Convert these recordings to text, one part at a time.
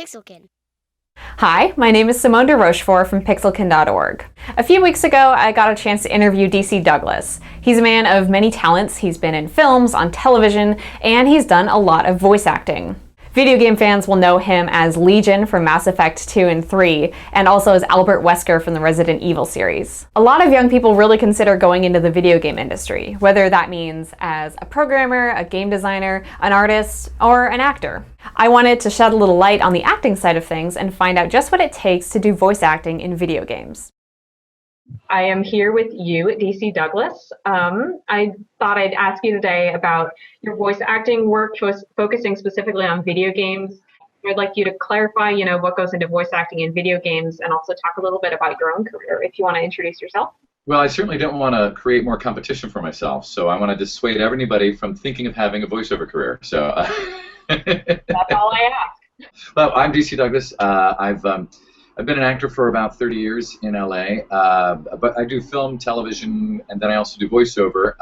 Pixelkin. Hi, my name is Simone de Rochefort from Pixelkin.org. A few weeks ago, I got a chance to interview DC Douglas. He's a man of many talents. He's been in films, on television, and he's done a lot of voice acting. Video game fans will know him as Legion from Mass Effect 2 and 3, and also as Albert Wesker from the Resident Evil series. A lot of young people really consider going into the video game industry, whether that means as a programmer, a game designer, an artist, or an actor. I wanted to shed a little light on the acting side of things and find out just what it takes to do voice acting in video games. I am here with you, DC Douglas. I thought I'd ask you today about your voice acting work, focusing specifically on video games. I'd like you to clarify, what goes into voice acting in video games, and also talk a little bit about your own career, if you want to introduce yourself. Well, I certainly don't want to create more competition for myself, so I want to dissuade anybody from thinking of having a voiceover career. So That's all I ask. Well, I'm DC Douglas. I've been an actor for about 30 years in LA, but I do film, television, and then I also do voiceover.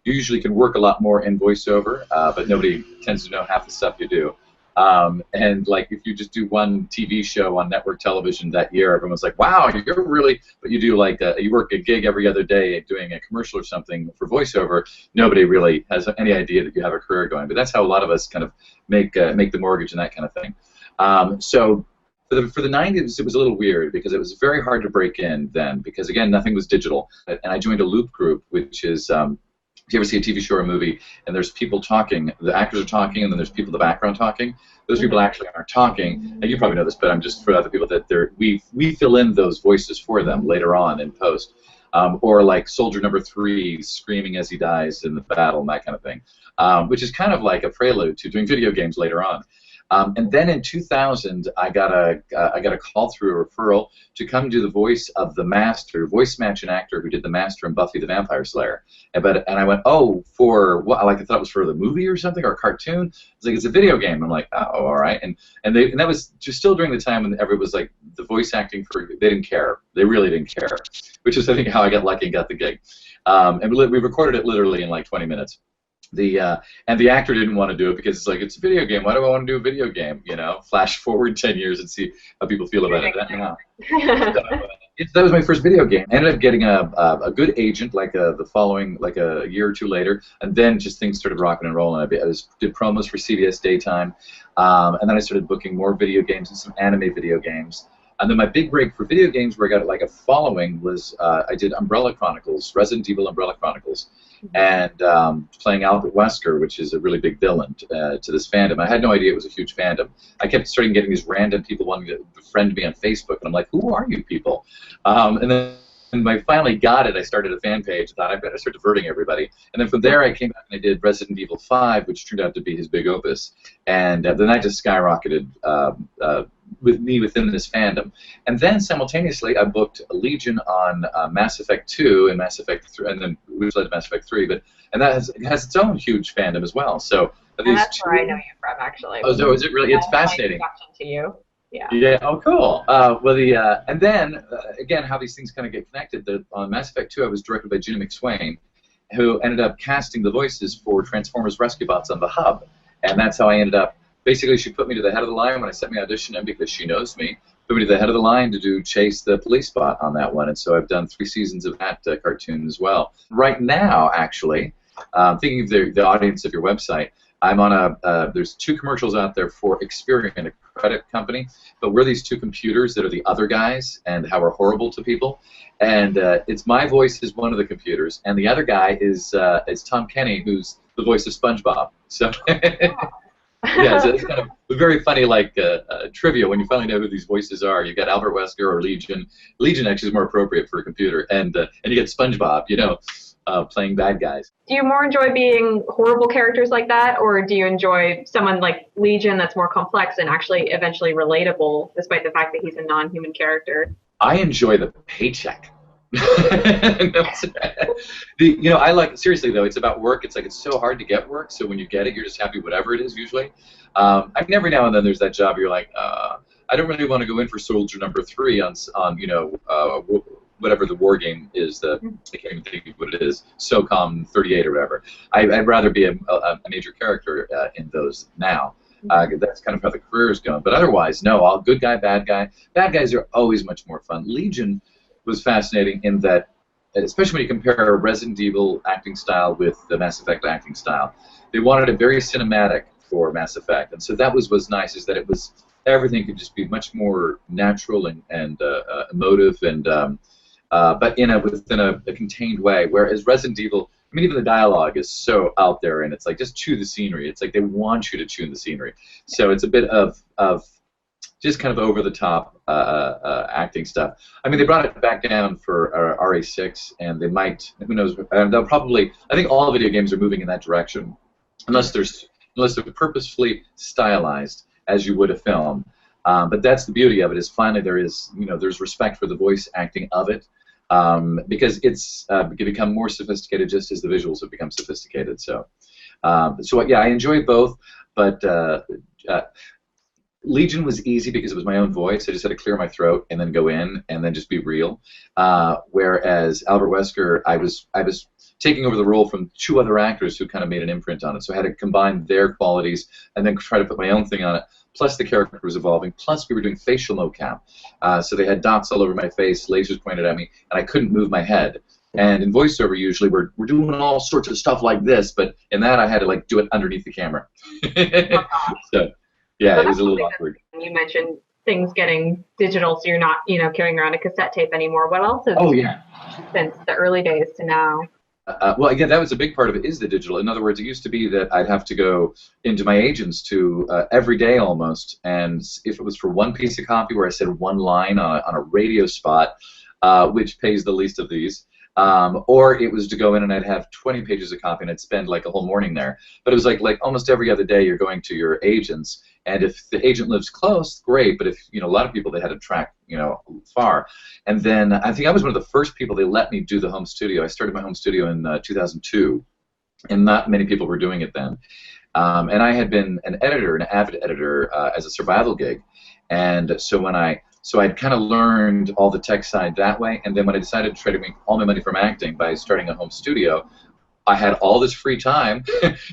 You usually can work a lot more in voiceover, but nobody tends to know half the stuff you do. And like if you just do one TV show on network television that year, everyone's like, "Wow, you're really..." But you do like you work a gig every other day doing a commercial or something for voiceover. Nobody really has any idea that you have a career going. But that's how a lot of us kind of make the mortgage and that kind of thing. So. For the 90s, it was a little weird because it was very hard to break in then because, again, nothing was digital. And I joined a Loop Group, which is, if you ever see a TV show or a movie and there's people talking, the actors are talking, and then there's people in the background talking. Those people actually aren't talking. And you probably know this, but I'm just for other people that we fill in those voices for them later on in post. Or like Soldier Number 3 screaming as he dies in the battle and that kind of thing, which is kind of like a prelude to doing video games later on. And then in 2000, I got a call through a referral to come do the voice of the Master, voice match an actor who did the Master in Buffy the Vampire Slayer. And I went, oh, for what? Like I thought it was for the movie or something or a cartoon. It's like it's a video game. I'm like, oh, all right. And that was just still during the time when everyone was like the voice acting they didn't care. They really didn't care, which is I think how I got lucky and got the gig. And we recorded it literally in like 20 minutes. And the actor didn't want to do it because it's like, it's a video game. Why do I want to do a video game? Flash forward 10 years and see how people feel about it now. That was my first video game. I ended up getting a good agent like the following, like a year or two later, and then just things started rocking and rolling. I did promos for CBS Daytime, and then I started booking more video games and some anime video games. And then my big break for video games where I got like a following was I did Umbrella Chronicles, Resident Evil Umbrella Chronicles, and playing Albert Wesker, which is a really big villain to this fandom. I had no idea it was a huge fandom. I kept starting getting these random people wanting to befriend me on Facebook, and I'm like, who are you people? And then when I finally got it, I started a fan page and thought, I better start diverting everybody. And then from there, I came back and I did Resident Evil 5, which turned out to be his big opus. And then I just skyrocketed with me within this fandom. And then simultaneously, I booked a Legion on Mass Effect 2 and Mass Effect 3, and then which led to Mass Effect 3. And that has its own huge fandom as well. So that's where I know you from, actually. Oh, so is it really? It's fascinating. To you. Yeah. Yeah. Oh, cool. And then again, how these things kind of get connected. On Mass Effect 2, I was directed by Gina McSwain, who ended up casting the voices for Transformers Rescue Bots on the Hub, and that's how I ended up. Basically, she put me to the head of the line when I sent me audition in because she knows me. Put me to the head of the line to do Chase the Police Bot on that one, and so I've done 3 seasons of that cartoon as well. Right now, actually, thinking of the audience of your website, I'm on there's 2 commercials out there for Experian, a credit company, but we're these 2 computers that are the other guys and how we're horrible to people. And it's my voice is one of the computers, and the other guy is Tom Kenny, who's the voice of SpongeBob. So. Yeah, so it's kind of very funny, like trivia when you finally know who these voices are. You got Albert Wesker or Legion. Legion actually is more appropriate for a computer, and you get SpongeBob, playing bad guys. Do you more enjoy being horrible characters like that, or do you enjoy someone like Legion that's more complex and actually eventually relatable, despite the fact that he's a non-human character? I enjoy the paycheck. I like, seriously though, it's about work. It's like it's so hard to get work, so when you get it, you're just happy whatever it is usually. I mean, every now and then there's that job you're like, I don't really want to go in for Soldier Number 3 on whatever the war game is. I can't even think of what it is. SOCOM 38 or whatever. I'd rather be a major character in those now. That's kind of how the career is going. But otherwise, no, all good guy, bad guy. Bad guys are always much more fun. Legion was fascinating in that, especially when you compare Resident Evil acting style with the Mass Effect acting style, they wanted it very cinematic for Mass Effect, and so that was nice, is that it was, everything could just be much more natural and emotive, and but within a contained way. Whereas Resident Evil, I mean, even the dialogue is so out there, and it's like, just chew the scenery. It's like they want you to chew the scenery. So it's a bit of just kind of over the top acting stuff. I mean, they brought it back down for RA6, and they might, who knows? They'll probably. I think all video games are moving in that direction, unless they're purposefully stylized as you would a film. But that's the beauty of it, is finally there's respect for the voice acting of it, because it's become more sophisticated just as the visuals have become sophisticated. So yeah, I enjoy both, but Legion was easy because it was my own voice. I just had to clear my throat and then go in and then just be real. Whereas Albert Wesker, I was taking over the role from two other actors who kind of made an imprint on it. So I had to combine their qualities and then try to put my own thing on it. Plus the character was evolving. Plus we were doing facial mocap. So they had dots all over my face, lasers pointed at me, and I couldn't move my head. And in voiceover, usually we're doing all sorts of stuff like this, but in that I had to like do it underneath the camera. So yeah, it was a little awkward. You mentioned things getting digital, so you're not, carrying around a cassette tape anymore. What else has since the early days to now? Well, again, that was a big part of it, is the digital. In other words, it used to be that I'd have to go into my agents to every day almost, and if it was for one piece of copy where I said one line on a radio spot, which pays the least of these, or it was to go in and I'd have 20 pages of copy and I'd spend like a whole morning there. But it was like almost every other day you're going to your agents, and if the agent lives close, great, but if, a lot of people, they had to track, far. And then I think I was one of the first people they let me do the home studio. I started my home studio in 2002, and not many people were doing it then. And I had been an avid editor as a survival gig, and so I'd kind of learned all the tech side that way, and then when I decided to try to make all my money from acting by starting a home studio, I had all this free time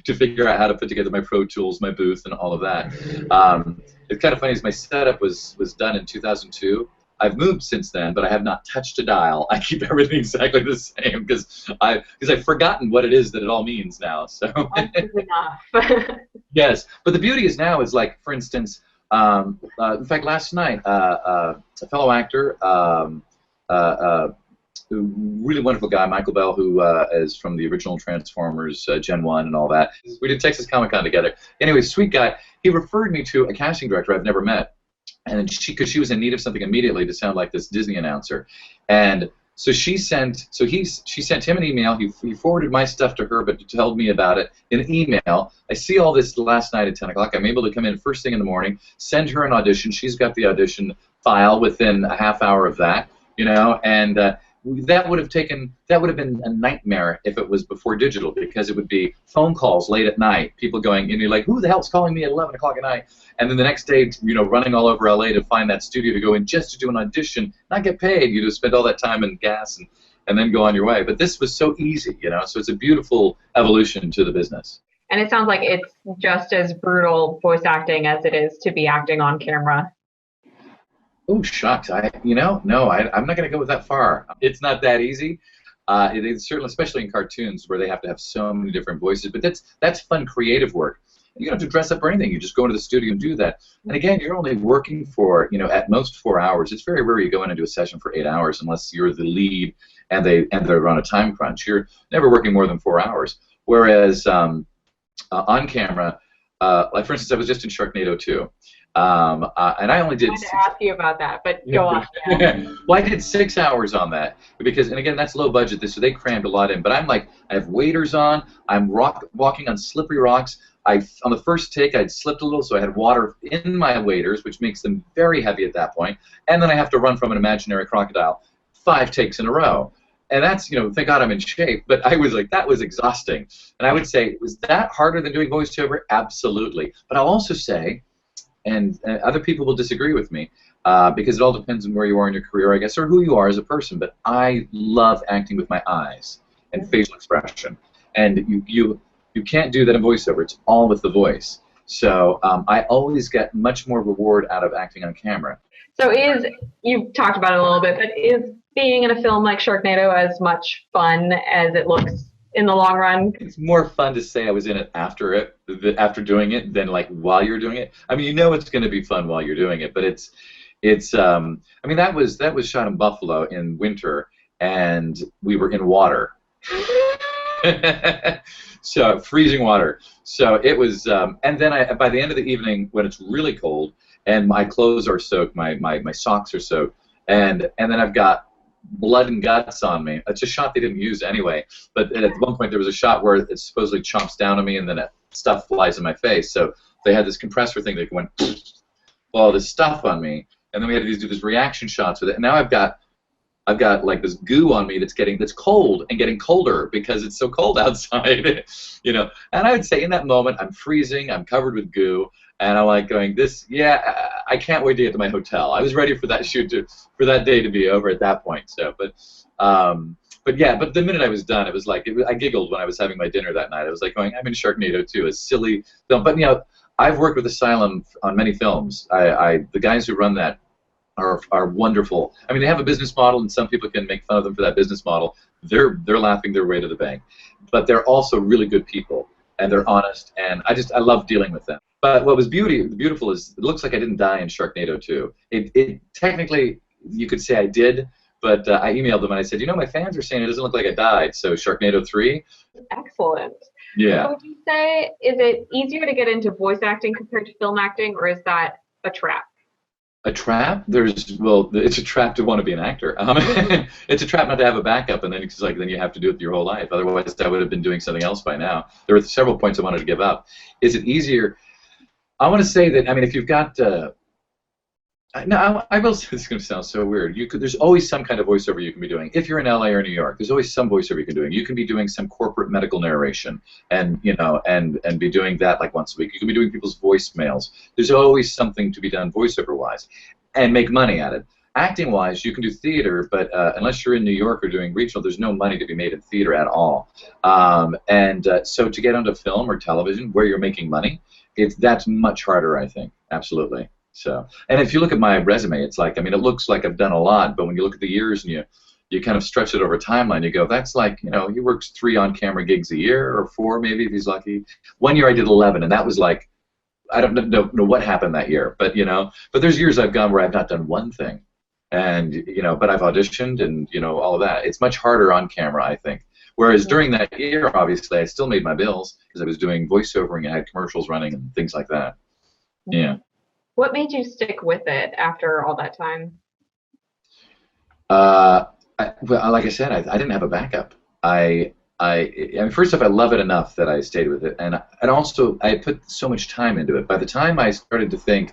to figure out how to put together my Pro Tools, my booth, and all of that. It's kind of funny, as my setup was done in 2002. I've moved since then, but I have not touched a dial. I keep everything exactly the same because I've forgotten what it is that it all means now. So enough. Yes, but the beauty is now is, like, for instance, in fact, last night, a fellow actor, really wonderful guy, Michael Bell, who is from the original Transformers, Gen 1 and all that. We did Texas Comic-Con together. Anyway, sweet guy. He referred me to a casting director I've never met, and because she was in need of something immediately to sound like this Disney announcer. And so she sent him an email. He forwarded my stuff to her, but told me about it in an email. I see all this last night at 10 o'clock. I'm able to come in first thing in the morning, send her an audition. She's got the audition file within a half hour of that, and that would have been a nightmare if it was before digital, because it would be phone calls late at night, people going, and you're like, who the hell's calling me at 11 o'clock at night? And then the next day, running all over LA to find that studio to go in just to do an audition, not get paid. You just spend all that time in gas and then go on your way. But this was so easy, so it's a beautiful evolution to the business. And it sounds like it's just as brutal voice acting as it is to be acting on camera. Oh, shucks! I'm not going to go that far. It's not that easy. It's certainly, especially in cartoons where they have to have so many different voices. But that's fun, creative work. You don't have to dress up or anything. You just go into the studio and do that. And again, you're only working for at most 4 hours. It's very rare you go in and do a session for 8 hours unless you're the lead and they're on a time crunch. You're never working more than 4 hours. Whereas on camera, like for instance, I was just in Sharknado 2. And I only did. I wanted to ask you about that, but go on. Yeah. Well, I did 6 hours on that because, and again, that's low budget, so they crammed a lot in. But I have waders on. I'm walking on slippery rocks. On the first take, I'd slipped a little, so I had water in my waders, which makes them very heavy at that point. And then I have to run from an imaginary crocodile 5 takes in a row. And that's, thank God I'm in shape, but I was like, that was exhausting. And I would say, was that harder than doing voiceover? Absolutely. But I'll also say, and other people will disagree with me, because it all depends on where you are in your career, I guess, or who you are as a person, but I love acting with my eyes and facial expression. And you can't do that in voiceover. It's all with the voice. So I always get much more reward out of acting on camera. So you've talked about it a little bit, but is being in a film like Sharknado as much fun as it looks in the long run? It's more fun to say I was in it after doing it than like while you're doing it. I mean, you know it's going to be fun while you're doing it, but it's I mean that was shot in Buffalo in winter, and we were in water. So freezing water. So it was, and then by the end of the evening, when it's really cold and my clothes are soaked, my socks are soaked, and then I've got blood and guts on me. It's a shot they didn't use anyway, but at one point there was a shot where it supposedly chomps down on me, and then stuff flies in my face. So they had this compressor thing that went all this stuff on me, and then we had to do this reaction shots with it. And now I've got like this goo on me that's cold and getting colder because it's so cold outside, you know. And I would say in that moment I'm freezing, I'm covered with goo, and I'm like going, I can't wait to get to my hotel. I was ready for that for that day to be over at that point. So, but the minute I was done, it was like I giggled when I was having my dinner that night. I was like going, I'm in Sharknado too, a silly film. But you know, I've worked with Asylum on many films. The guys who run that are wonderful. I mean, they have a business model, and some people can make fun of them for that business model. They're laughing their way to the bank, but they're also really good people, and they're honest, and I love dealing with them. But what was beautiful is it looks like I didn't die in Sharknado 2. It technically you could say I did, but I emailed them and I said, you know, my fans are saying it doesn't look like I died. So Sharknado 3. Excellent. Yeah. So would you say, is it easier to get into voice acting compared to film acting, or is that a trap? A trap? It's a trap to want to be an actor. It's a trap not to have a backup, and then it's like then you have to do it your whole life. Otherwise, I would have been doing something else by now. There were several points I wanted to give up. Is it easier? I want to say that, I mean, if you've got no, I will say, this is going to sound so weird. There's always some kind of voiceover you can be doing. If you're in LA or New York, there's always some voiceover you can do. You can be doing some corporate medical narration, and you know, and be doing that like once a week. You can be doing people's voicemails. There's always something to be done voiceover-wise, and make money at it. Acting-wise, you can do theater, but unless you're in New York or doing regional, there's no money to be made in theater at all. So to get onto film or television where you're making money, that's much harder, I think. Absolutely. So, and if you look at my resume, it's like, I mean, it looks like I've done a lot, but when you look at the years and you kind of stretch it over a timeline, you go, that's like, you know, he works 3 on-camera gigs a year, or 4 maybe if he's lucky. One year I did 11, and that was like, I don't know what happened that year, but you know, but there's years I've gone where I've not done one thing, and you know, but I've auditioned and you know all of that. It's much harder on camera, I think. Whereas during that year, obviously, I still made my bills because I was doing voiceovering and had commercials running and things like that. Yeah. What made you stick with it after all that time? Well, like I said, I didn't have a backup. I mean, first off, I love it enough that I stayed with it, and also I put so much time into it. By the time I started to think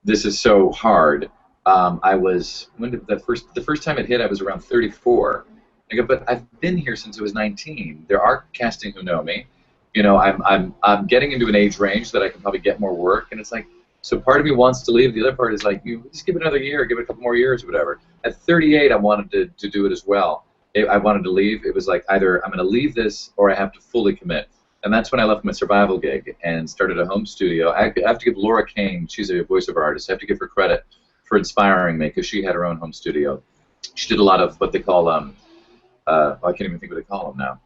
this is so hard, the first time it hit, I was around 34. I go, but I've been here since I was 19. There are casting who know me. You know, I'm getting into an age range that I can probably get more work, and it's like. So part of me wants to leave. The other part is like, you just give it another year, give it a couple more years, or whatever. At 38, I wanted to do it as well. I wanted to leave. It was like either I'm going to leave this or I have to fully commit. And that's when I left my survival gig and started a home studio. I have to give Laura Kane, she's a voiceover artist, I have to give her credit for inspiring me because she had her own home studio. She did a lot of what they call, I can't even think what they call them now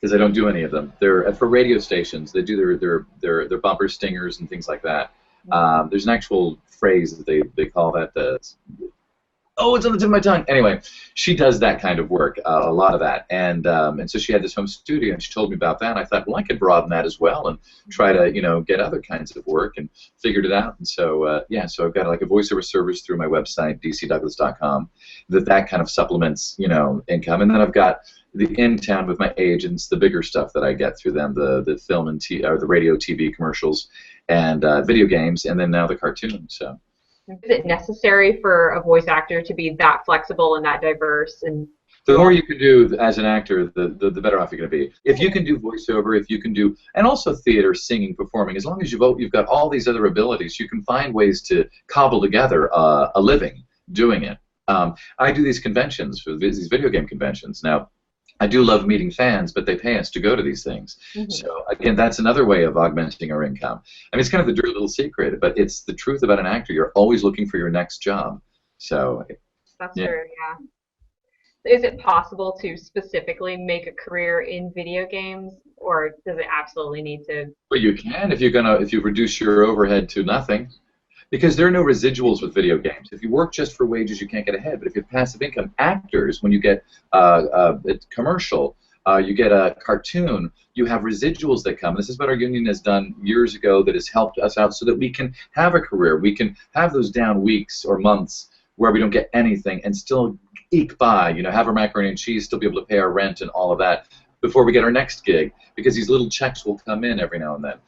because I don't do any of them. They're for radio stations. They do their bumper stingers and things like that. There's an actual phrase that they call that. It's on the tip of my tongue. Anyway, she does that kind of work, a lot of that, and so she had this home studio, and she told me about that. And I thought, well, I could broaden that as well and try to, get other kinds of work, and figured it out. And so, so I've got like a voiceover service through my website, dcdouglas.com, that kind of supplements, income, and then I've got the in town with my agents, the bigger stuff that I get through them, the film and or the radio, TV commercials, and video games, and then now the cartoon. So, is it necessary for a voice actor to be that flexible and that diverse? And the more you can do as an actor, the better off you're going to be. If you can do voiceover, if you can do, and also theater, singing, performing, as long as you've got all these other abilities, you can find ways to cobble together a living doing it. I do these conventions, these video game conventions. Now, I do love meeting fans, but they pay us to go to these things. Mm-hmm. So again, that's another way of augmenting our income. I mean, it's kind of the dirty little secret, but it's the truth about an actor. You're always looking for your next job. So That's yeah. true, yeah. Is it possible to specifically make a career in video games, or does it absolutely need to? But you can if you reduce your overhead to nothing. Because there are no residuals with video games. If you work just for wages, you can't get ahead. But if you have passive income, actors, when you get a commercial, you get a cartoon, you have residuals that come. This is what our union has done years ago that has helped us out so that we can have a career. We can have those down weeks or months where we don't get anything and still eke by, have our macaroni and cheese, still be able to pay our rent and all of that before we get our next gig, because these little checks will come in every now and then.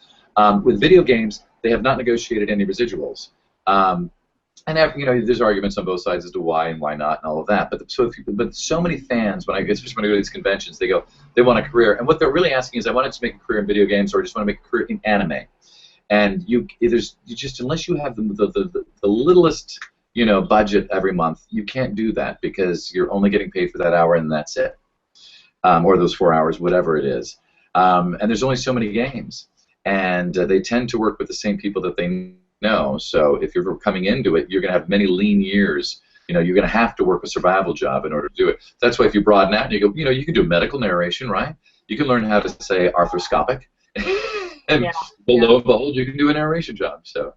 With video games, they have not negotiated any residuals. And there's arguments on both sides as to why and why not and all of that. But so many fans, especially when I go to these conventions, they want a career, and what they're really asking is, I wanted to make a career in video games, or I just want to make a career in anime. And unless you have the littlest budget every month, you can't do that, because you're only getting paid for that hour and that's it, or those 4 hours, whatever it is. And there's only so many games, and they tend to work with the same people that they know. So if you're coming into it, you're going to have many lean years. You're going to have to work a survival job in order to do it. That's why if you broaden out and you go, you can do medical narration, right? You can learn how to say arthroscopic, and lo and behold, you can do a narration job. So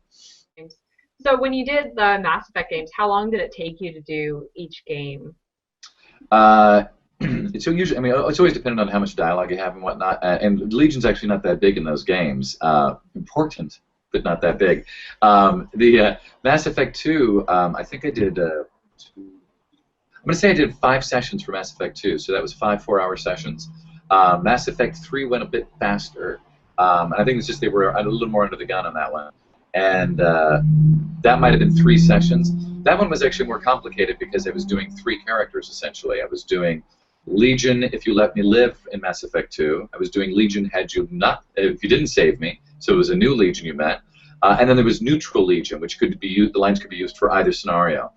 when you did the Mass Effect games, how long did it take you to do each game? So usually, it's always dependent on how much dialogue you have and whatnot. And Legion's actually not that big in those games. Important, but not that big. The Mass Effect 2, I think I did. I'm going to say I did 5 sessions for Mass Effect 2, so that was 5 4-hour sessions. Mass Effect 3 went a bit faster. I think it's just they were a little more under the gun on that one. And that might have been 3 sessions. That one was actually more complicated because I was doing 3 characters, essentially. I was doing Legion, If You Let Me Live, in Mass Effect 2. I was doing Legion, Had You Not, If You Didn't Save Me. So it was a new Legion you met. And then there was Neutral Legion, which could be used, the lines could be used for either scenario.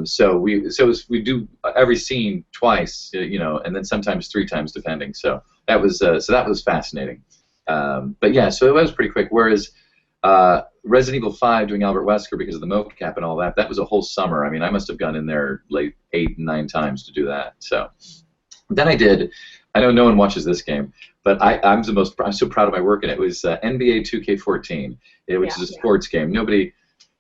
So we do every scene twice, and then sometimes 3 times depending. So that was fascinating. But yeah, so it was pretty quick. Whereas Resident Evil 5, doing Albert Wesker because of the mocap and all that, that was a whole summer. I must have gone in there like 8 9 times to do that. So then I know no one watches this game, but I'm so proud of my work, and it was NBA 2K14, which is a sports game.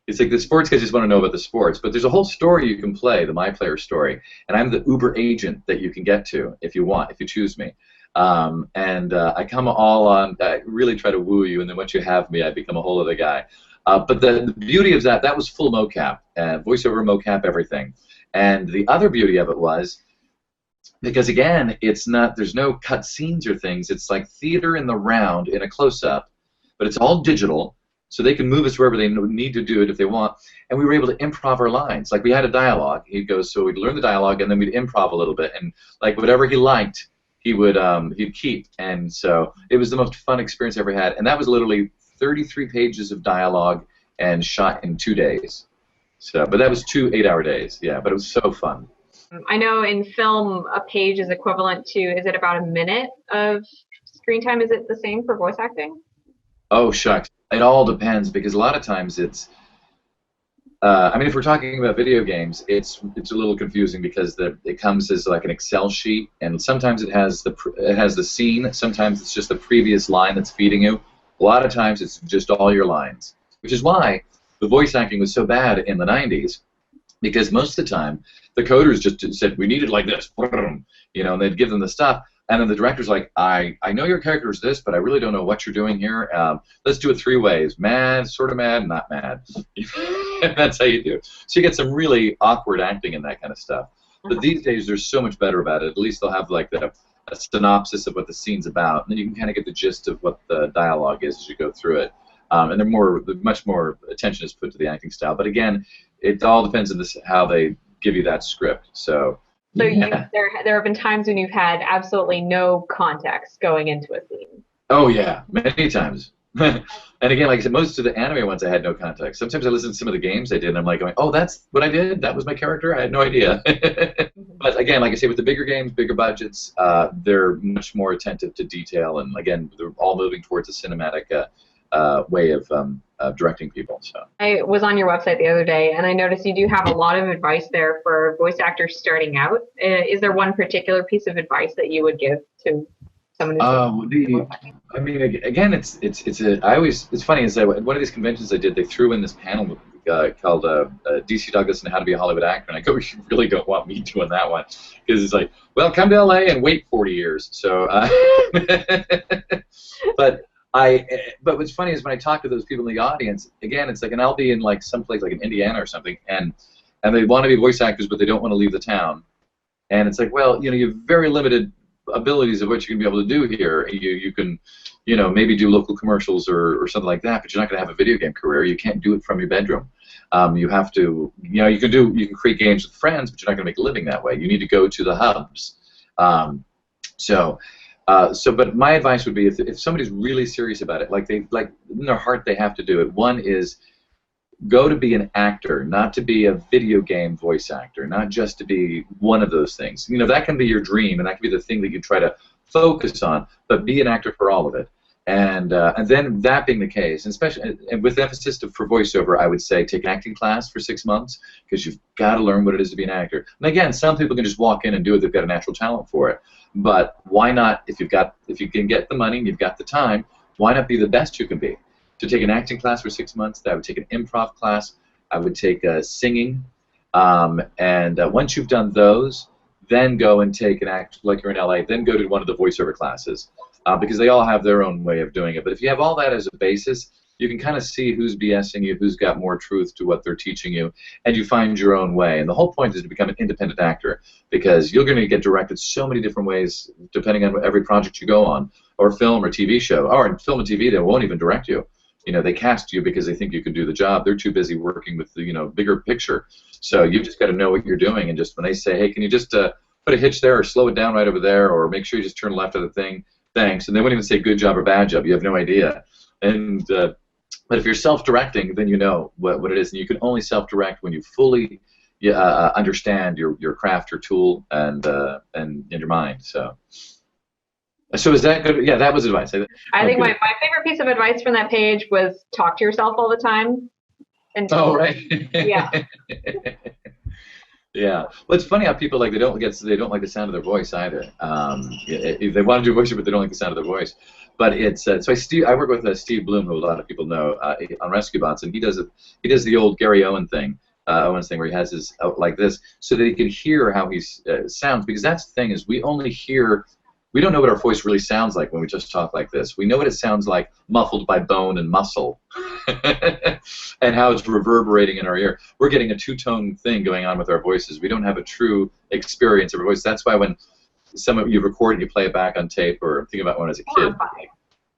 It's like the sports guys just want to know about the sports, but there's a whole story you can play, the My Player story, and I'm the Uber agent that you can get to if you choose me. I come all on, I really try to woo you, and then once you have me, I become a whole other guy. But the beauty of that was full mocap, voiceover mocap, everything. And the other beauty of it was, because again, there's no cut scenes or things, it's like theater in the round in a close-up, but it's all digital, so they can move us wherever they need to do it if they want, and we were able to improv our lines. Like, we had a dialogue, so we'd learn the dialogue, and then we'd improv a little bit, and like whatever he liked, he'd keep, and so it was the most fun experience I ever had, and that was literally 33 pages of dialogue and shot in 2 days. So, but that was 2 8-hour days, yeah, but it was so fun. I know in film, a page is equivalent to, is it about a minute of screen time? Is it the same for voice acting? Oh, shucks. It all depends, because a lot of times it's, if we're talking about video games, it's a little confusing because it comes as like an Excel sheet, and sometimes it has the scene, sometimes it's just the previous line that's feeding you. A lot of times it's just all your lines, which is why the voice acting was so bad in the 90s, because most of the time the coders just said, we need it like this, and they'd give them the stuff, and then the director's like, I know your character is this, but I really don't know what you're doing here. Let's do it 3 ways: mad, sort of mad, not mad. And that's how you do it. So you get some really awkward acting and that kind of stuff. But these days they're so much better about it. At least they'll have like a synopsis of what the scene's about, and then you can kind of get the gist of what the dialogue is as you go through it. And much more attention is put to the acting style. But again, it all depends on how they give you that script. So yeah. There have been times when you've had absolutely no context going into a scene. Oh yeah, many times. And again, like I said, most of the anime ones I had no context. Sometimes I listen to some of the games I did, and I'm like going, "Oh, that's what I did. That was my character. I had no idea." But again, like I say, with the bigger games, bigger budgets, they're much more attentive to detail, and again, they're all moving towards a cinematic way of directing people. So I was on your website the other day, and I noticed you do have a lot of advice there for voice actors starting out. Is there one particular piece of advice that you would give to someone who's I mean, again, it's funny is that one of these conventions I did, they threw in this panel called DC Douglas and How to Be a Hollywood Actor, and I go, you really don't want me doing that one, because it's like, well, come to LA and wait 40 years. So, but what's funny is when I talk to those people in the audience, again, it's like, and I'll be in like someplace like in Indiana or something, and they want to be voice actors, but they don't want to leave the town, and it's like, well, you have very limited abilities of what you can be able to do here. You can, maybe do local commercials or something like that, but you're not going to have a video game career. You can't do it from your bedroom. You have to, you can create games with friends, but you're not going to make a living that way. You need to go to the hubs. But my advice would be if somebody's really serious about it, like in their heart they have to do it. One is go to be an actor, not to be a video game voice actor, not just to be one of those things. That can be your dream, and that can be the thing that you try to focus on, but be an actor for all of it. And then that being the case, and especially and with emphasis for voiceover, I would say take an acting class for 6 months, because you've got to learn what it is to be an actor. And again, some people can just walk in and do it; they've got a natural talent for it. But why not? If you can get the money and you've got the time, why not be the best you can be? To take an acting class for 6 months, I would take an improv class. I would take singing, and once you've done those, then go and take an act like you're in LA. Then go to one of the voiceover classes, because they all have their own way of doing it. But if you have all that as a basis, you can kind of see who's BSing you, who's got more truth to what they're teaching you, and you find your own way. And the whole point is to become an independent actor, because you're going to get directed so many different ways depending on every project you go on, or film or TV show. Or in film and TV, they won't even direct you. They cast you because they think you can do the job. They're too busy working with the bigger picture. So you've just got to know what you're doing, and just when they say, hey, can you just put a hitch there or slow it down right over there, or make sure you just turn left of the thing, thanks. And they wouldn't even say good job or bad job. You have no idea. And but if you're self-directing, then you know what it is, and you can only self-direct when you fully understand your craft, your tool, and your mind. So is that good? Yeah, that was advice. I think my favorite piece of advice from that page was talk to yourself all the time. Oh, right. Yeah. Yeah. Well, it's funny how people they don't like the sound of their voice either. They want to do voiceover, but they don't like the sound of their voice. But it's I work with Steve Bloom, who a lot of people know, on Rescue Bots, and he does the old Gary Owens thing where he has his out like this, so that he can hear how he sounds. Because that's the thing is we don't know what our voice really sounds like when we just talk like this. We know what it sounds like muffled by bone and muscle and how it's reverberating in our ear. We're getting a two-tone thing going on with our voices. We don't have a true experience of our voice. That's why when some of you record and you play it back on tape, or think about when I was a kid.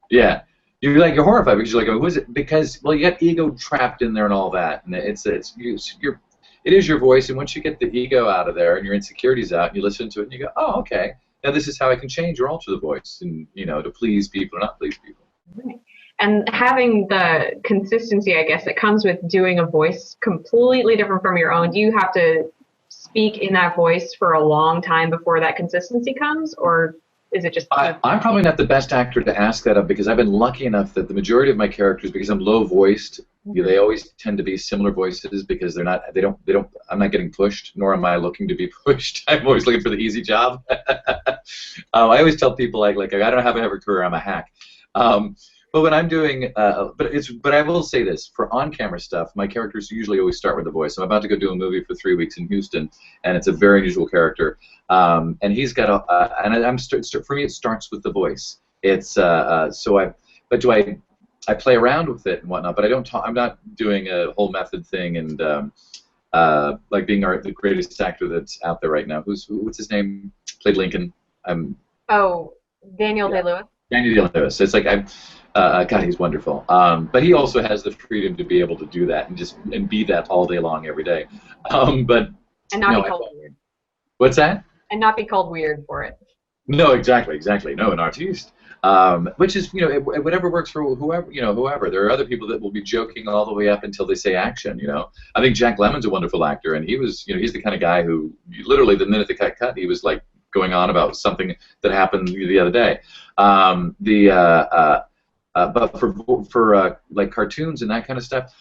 Yeah. You're horrified because you're like, who is it? Because, well, you got ego trapped in there and all that. And it is your voice, and once you get the ego out of there and your insecurities out, and you listen to it and you go, oh, okay. Now this is how I can change or alter the voice, and to please people or not please people. Right. And having the consistency, I guess, that comes with doing a voice completely different from your own. Do you have to speak in that voice for a long time before that consistency comes, or is it just? I'm probably not the best actor to ask that of, because I've been lucky enough that the majority of my characters, because I'm low voiced, they always tend to be similar voices, because they don't. I'm not getting pushed, nor am I looking to be pushed. I'm always looking for the easy job. I always tell people like I don't have a career. I'm a hack. But when I'm doing, but I will say this, for on-camera stuff, my characters usually always start with the voice. I'm about to go do a movie for 3 weeks in Houston, and it's a very unusual character. And he's got for me it starts with the voice. It's I play around with it and whatnot, but I'm not doing a whole method thing and like being the greatest actor that's out there right now. What's his name? Played Lincoln. Daniel Day-Lewis. Daniel Day-Lewis. It's like God, he's wonderful. But he also has the freedom to be able to do that and be that all day long, every day. And not be called weird. What's that? And not be called weird for it. No, exactly. No, an artiste. Which is, whatever works for whoever, whoever. There are other people that will be joking all the way up until they say action, I think Jack Lemmon's a wonderful actor, and he was, he's the kind of guy who, literally, the minute the cut, he was, like, going on about something that happened the other day. But for like cartoons and that kind of stuff,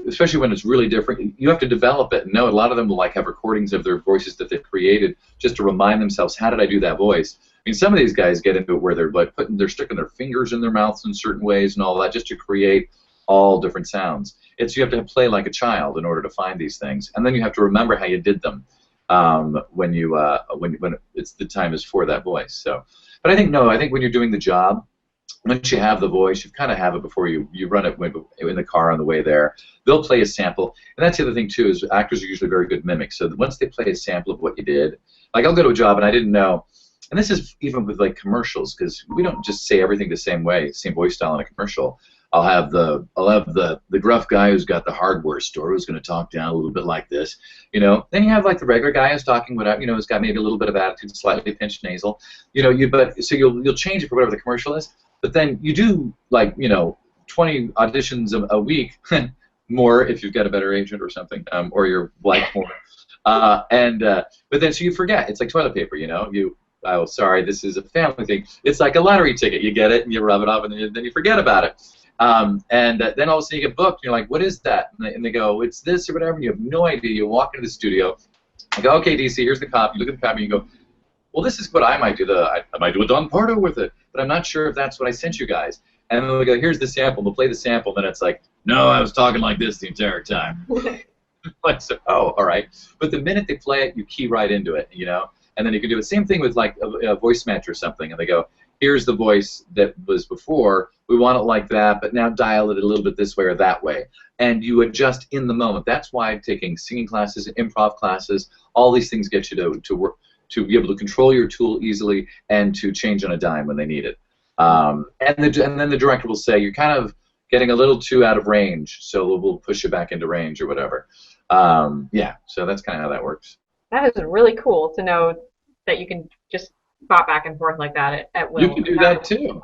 especially when it's really different, you have to develop it. No, a lot of them will like have recordings of their voices that they've created just to remind themselves, how did I do that voice? I mean, some of these guys get into it where they're like they're sticking their fingers in their mouths in certain ways and all that just to create all different sounds. You have to play like a child in order to find these things, and then you have to remember how you did them when it's the time is for that voice. So, but I think when you're doing the job, once you have the voice, you kind of have it before you run it in the car on the way there. They'll play a sample, and that's the other thing too, is actors are usually very good mimics. So once they play a sample of what you did, like I'll go to a job and I didn't know, and this is even with like commercials, because we don't just say everything the same way, same voice style in a commercial. I'll have the gruff guy who's got the hardware store who's going to talk down a little bit like this, Then you have like the regular guy who's talking without, who's got maybe a little bit of attitude, slightly pinched nasal, so you'll change it for whatever the commercial is. But then you do, like, 20 auditions a week, more if you've got a better agent or something, or you're like more. But then so you forget. It's like toilet paper, oh, sorry, this is a family thing. It's like a lottery ticket. You get it, and you rub it off, and then you forget about it. Then all of a sudden you get booked, and you're like, what is that? And they go, it's this or whatever, and you have no idea. You walk into the studio, you go, okay, DC, here's the copy. You look at the copy, and you go, well, this is what I might do. I might do a Don Pardo with it, but I'm not sure if that's what I sent you guys. And then they go, here's the sample. They'll play the sample, then it's like, no, I was talking like this the entire time. Like, so, oh, all right. But the minute they play it, you key right into it, And then you can do the same thing with like a voice match or something, and they go, here's the voice that was before. We want it like that, but now dial it a little bit this way or that way. And you adjust in the moment. That's why taking singing classes, improv classes, all these things get you to work, to be able to control your tool easily and to change on a dime when they need it. And then the director will say, you're kind of getting a little too out of range, so we'll push you back into range or whatever. Yeah, so that's kind of how that works. That is really cool to know that you can just pop back and forth like that at will. You can do that too.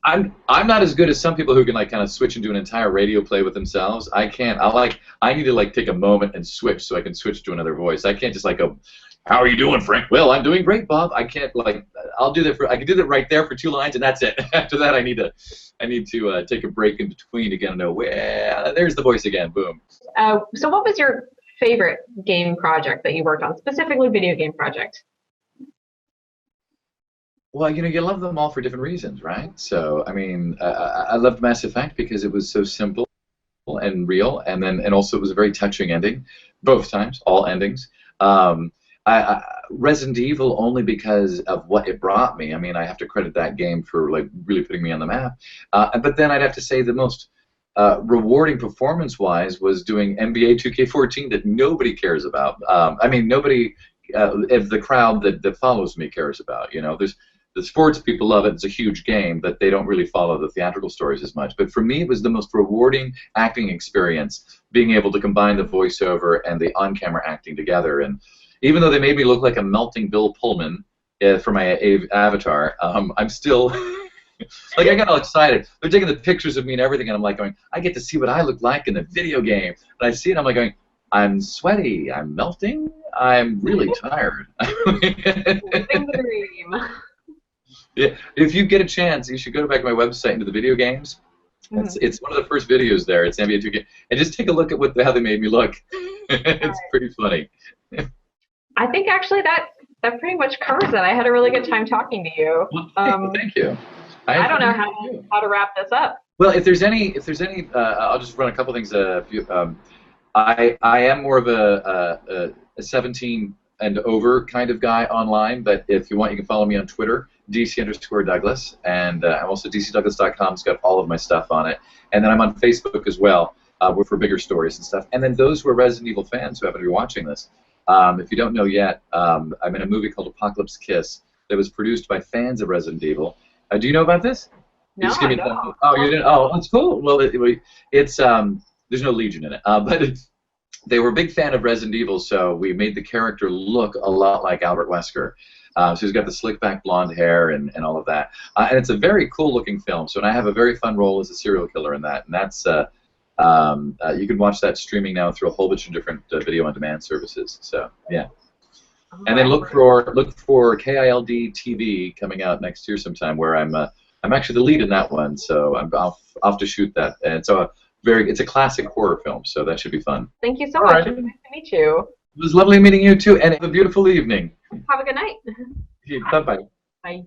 I'm not as good as some people who can like kind of switch into an entire radio play with themselves. I can't. I need to like take a moment and switch so I can switch to another voice. I can't just like go, how are you doing, Frank? Well, I'm doing great, Bob. I can't like. I can do that right there for 2 lines, and that's it. After that, I need to take a break in between to get to know where. There's the voice again. Boom. So, what was your favorite game project that you worked on, specifically video game project? Well, you love them all for different reasons, right? So, I mean, I loved Mass Effect because it was so simple and real, and also it was a very touching ending, both times, all endings. Resident Evil only because of what it brought me. I mean, I have to credit that game for like really putting me on the map. But then I'd have to say the most rewarding performance-wise was doing NBA 2K14 that nobody cares about. I mean, nobody of the crowd that follows me cares about. There's the sports people love it. It's a huge game, but they don't really follow the theatrical stories as much. But for me, it was the most rewarding acting experience, being able to combine the voiceover and the on-camera acting together. And even though they made me look like a melting Bill Pullman for my avatar, I'm still like, I got all excited. They're taking the pictures of me and everything, and I'm like going, I get to see what I look like in the video game. And I see it, and I'm like going, I'm sweaty, I'm melting, I'm really tired. Living the dream. Yeah, if you get a chance, you should go back to my website into the video games. It's one of the first videos there. It's NBA 2K, and just take a look at how they made me look. It's pretty funny. I think actually that pretty much covers it. I had a really good time talking to you. Thank you. I don't know how to wrap this up. Well, if there's any, I'll just run a couple things. I am more of a 17 and over kind of guy online, but if you want, you can follow me on Twitter, DC_Douglas, and I'm also DCDouglas.com. It's got all of my stuff on it, and then I'm on Facebook as well, for bigger stories and stuff. And then those who are Resident Evil fans who happen to be watching this, if you don't know yet, I'm in a movie called Apocalypse Kiss that was produced by fans of Resident Evil. Do you know about this? No, I don't. Oh, you didn't? Oh, that's cool. Well, it's there's no Legion in it, but they were a big fan of Resident Evil, so we made the character look a lot like Albert Wesker. So he's got the slick back blonde hair and all of that. And it's a very cool looking film. So, and I have a very fun role as a serial killer in that. And that's, you can watch that streaming now through a whole bunch of different video on demand services. So, yeah. And then look for KILD TV coming out next year sometime, where I'm actually the lead in that one. So I'm off to shoot that. And so it's a classic horror film. So that should be fun. Thank you so much. It was nice to meet you. It was lovely meeting you too, and have a beautiful evening. Have a good night. Bye-bye. Bye.